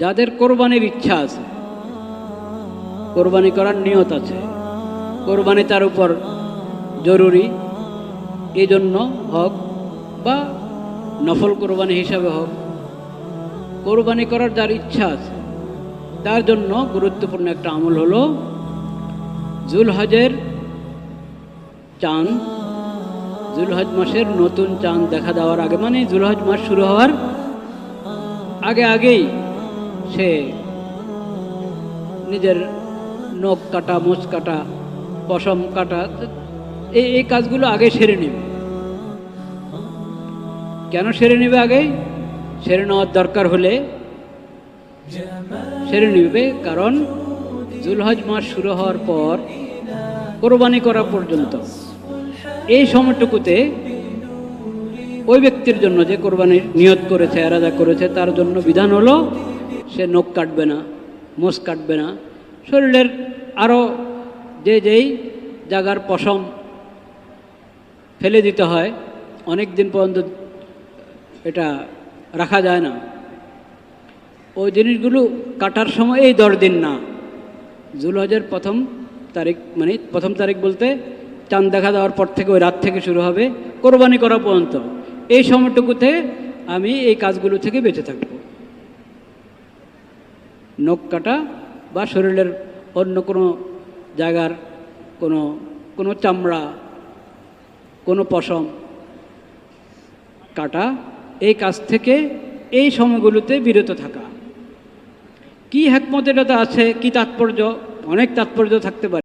যাদের কোরবানির ইচ্ছা আছে, কোরবানি করার নিয়ত আছে, কোরবানি তার উপর জরুরি, এই জন্য হোক বা নফল কোরবানি হিসাবে হোক, কোরবানি করার যার ইচ্ছা আছে তার জন্য গুরুত্বপূর্ণ একটা আমল হলো জুলহজের চাঁদ, জুলহজ মাসের নতুন চাঁদ দেখা দেওয়ার আগে, মানে জুলহজ মাস শুরু হওয়ার আগেই সে নিজের নখ কাটা, মোচ কাটা, পশম কাটা, এই কাজগুলো আগে সেরে নেবে। কেন সেরে নেবে? আগেই সেরে নেওয়ার দরকার হলে সেরে নেবে, কারণ জুলহজ মাস শুরু হওয়ার পর কোরবানি করা পর্যন্ত এই সময়টুকুতে ওই ব্যক্তির জন্য যে কোরবানির নিয়ত করেছে, এরাদা করেছে, তার জন্য বিধান হলো সে নখ কাটবে না, মোচ কাটবে না, শরীরের আরও যেই জায়গার পশম ফেলে দিতে হয়, অনেক দিন পর্যন্ত এটা রাখা যায় না, ওই জিনিসগুলো কাটার সময় এই 10 দিন না, জুলহজের প্রথম তারিখ, মানে প্রথম তারিখ বলতে চাঁদ দেখা দেওয়ার পর থেকে ওই রাত থেকে শুরু হবে কোরবানি করা পর্যন্ত, এই সময়টুকুতে আমি এই কাজগুলো থেকে বেঁচে থাকব। নখ কাটা বা শরীরের অন্য কোনো জায়গার কোনো চামড়া, কোনো পশম কাটা, এই কাজ থেকে এই সময়গুলোতে বিরত থাকা। কি হিকমত এটাতে আছে, কি তাৎপর্য? অনেক তাৎপর্য থাকতে পারে।